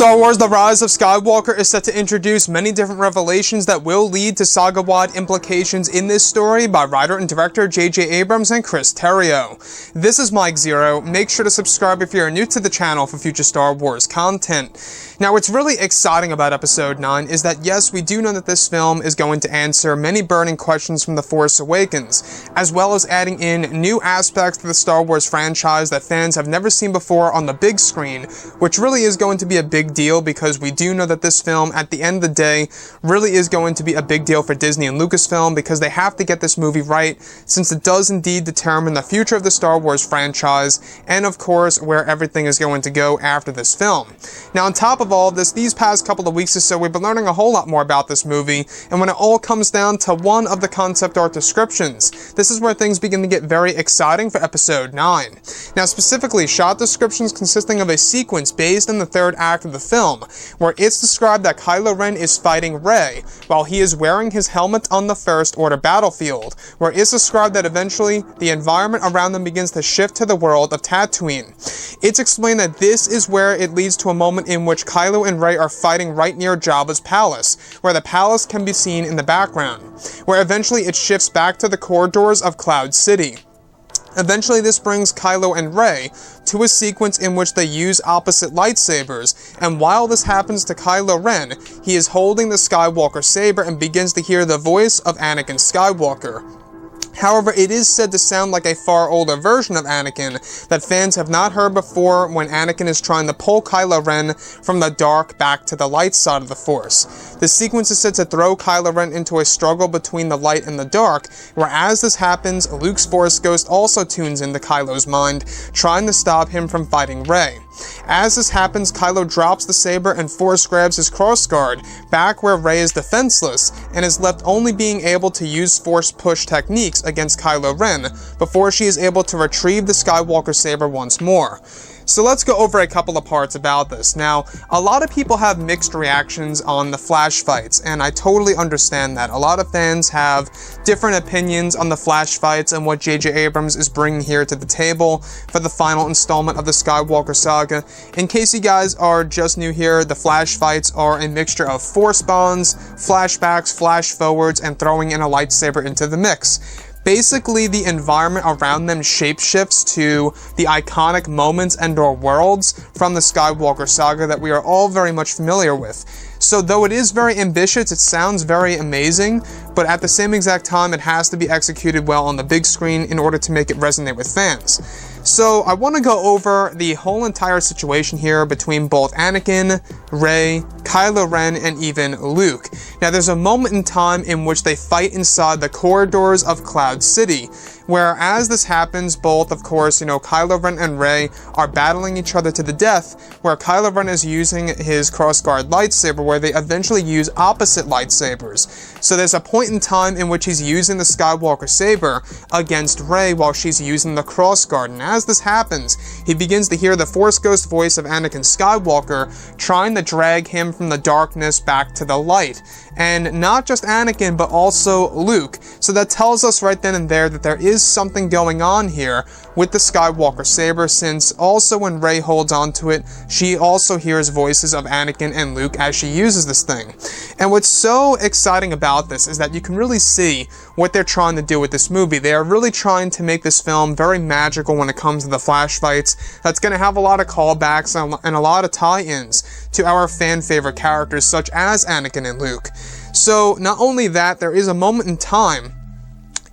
Star Wars The Rise of Skywalker is set to introduce many different revelations that will lead to saga-wide implications in this story by writer and director J.J. Abrams and Chris Terrio. This is Mike Zero. Make sure to subscribe if you're new to the channel for future Star Wars content. Now, what's really exciting about Episode 9 is that yes, we do know that this film is going to answer many burning questions from The Force Awakens, as well as adding in new aspects to the Star Wars franchise that fans have never seen before on the big screen, which really is going to be a big deal because we do know that this film, at the end of the day, really is going to be a big deal for Disney and Lucasfilm because they have to get this movie right, since it does indeed determine the future of the Star Wars franchise, and of course, where everything is going to go after this film. Now, on top of all of this, these past couple of weeks or so, we've been learning a whole lot more about this movie, and when it all comes down to one of the concept art descriptions, this is where things begin to get very exciting for Episode 9. Now, specifically, shot descriptions consisting of a sequence based in the third act of the film, where it's described that Kylo Ren is fighting Rey, while he is wearing his helmet on the First Order battlefield, where it's described that eventually, the environment around them begins to shift to the world of Tatooine. It's explained that this is where it leads to a moment in which Kylo and Rey are fighting right near Jabba's palace, where the palace can be seen in the background, where eventually it shifts back to the corridors of Cloud City. Eventually, this brings Kylo and Rey to a sequence in which they use opposite lightsabers, and while this happens to Kylo Ren, he is holding the Skywalker saber and begins to hear the voice of Anakin Skywalker. However, it is said to sound like a far older version of Anakin that fans have not heard before when Anakin is trying to pull Kylo Ren from the dark back to the light side of the Force. This sequence is said to throw Kylo Ren into a struggle between the light and the dark, where as this happens, Luke's Force Ghost also tunes into Kylo's mind, trying to stop him from fighting Rey. As this happens, Kylo drops the saber and Force grabs his crossguard, back where Rey is defenseless, and is left only being able to use Force push techniques against Kylo Ren, before she is able to retrieve the Skywalker saber once more. So let's go over a couple of parts about this. Now, a lot of people have mixed reactions on the flash fights, and I totally understand that. A lot of fans have different opinions on the flash fights and what J.J. Abrams is bringing here to the table for the final installment of the Skywalker saga. In case you guys are just new here, the flash fights are a mixture of force bonds, flashbacks, flash forwards, and throwing in a lightsaber into the mix. Basically, the environment around them shapeshifts to the iconic moments and/or worlds from the Skywalker saga that we are all very much familiar with. So though it is very ambitious, it sounds very amazing, but at the same exact time, it has to be executed well on the big screen in order to make it resonate with fans. So I want to go over the whole entire situation here between both Anakin, Rey, Kylo Ren, and even Luke. Now, there's a moment in time in which they fight inside the corridors of Cloud City, where as this happens, both, of course, Kylo Ren and Rey are battling each other to the death, where Kylo Ren is using his crossguard lightsaber, where they eventually use opposite lightsabers. So there's a point in time in which he's using the Skywalker saber against Rey while she's using the crossguard, and as this happens, he begins to hear the Force Ghost voice of Anakin Skywalker trying to drag him from the darkness back to the light. And not just Anakin, but also Luke. So that tells us right then and there that there is something going on here with the Skywalker saber, since also when Rey holds onto it, she also hears voices of Anakin and Luke as she uses this thing. And what's so exciting about this is that you can really see what they're trying to do with this movie. They are really trying to make this film very magical when it comes to the flash fights. That's going to have a lot of callbacks and a lot of tie-ins to our fan favorite characters such as Anakin and Luke. So not only that, there is a moment in time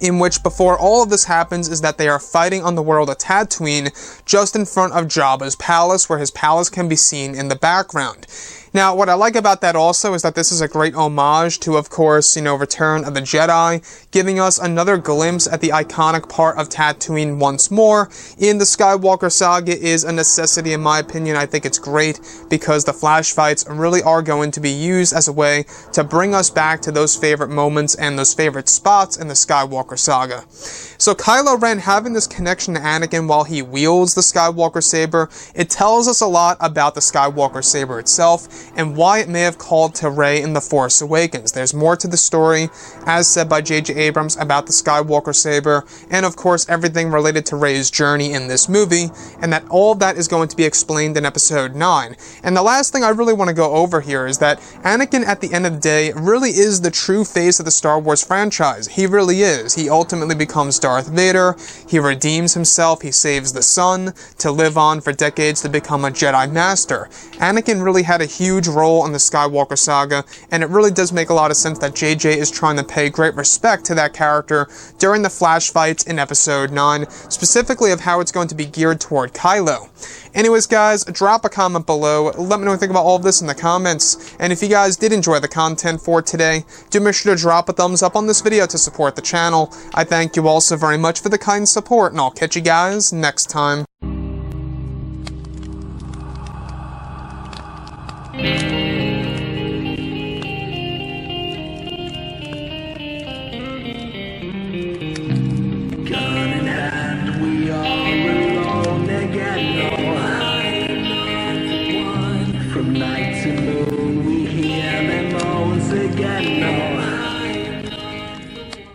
in which before all of this happens is that they are fighting on the world of Tatooine just in front of Jabba's palace, where his palace can be seen in the background. Now, what I like about that also is that this is a great homage to, of course, Return of the Jedi, giving us another glimpse at the iconic part of Tatooine once more in the Skywalker saga is a necessity in my opinion. I think it's great because the flash fights really are going to be used as a way to bring us back to those favorite moments and those favorite spots in the Skywalker saga. So Kylo Ren having this connection to Anakin while he wields the Skywalker saber, it tells us a lot about the Skywalker saber itself, and why it may have called to Rey in The Force Awakens. There's more to the story, as said by J.J. Abrams, about the Skywalker saber, and of course everything related to Rey's journey in this movie, and that all of that is going to be explained in Episode 9. And the last thing I really want to go over here is that Anakin, at the end of the day, really is the true face of the Star Wars franchise. He really is. He ultimately becomes Darth Vader, he redeems himself, he saves the sun, to live on for decades to become a Jedi Master. Anakin really had a huge role in the Skywalker saga, and it really does make a lot of sense that JJ is trying to pay great respect to that character during the flash fights in Episode 9, specifically of how it's going to be geared toward Kylo. Anyways, guys, drop a comment below, let me know what you think about all of this in the comments, and if you guys did enjoy the content for today, do make sure to drop a thumbs up on this video to support the channel. I thank you all so very much for the kind support, and I'll catch you guys next time.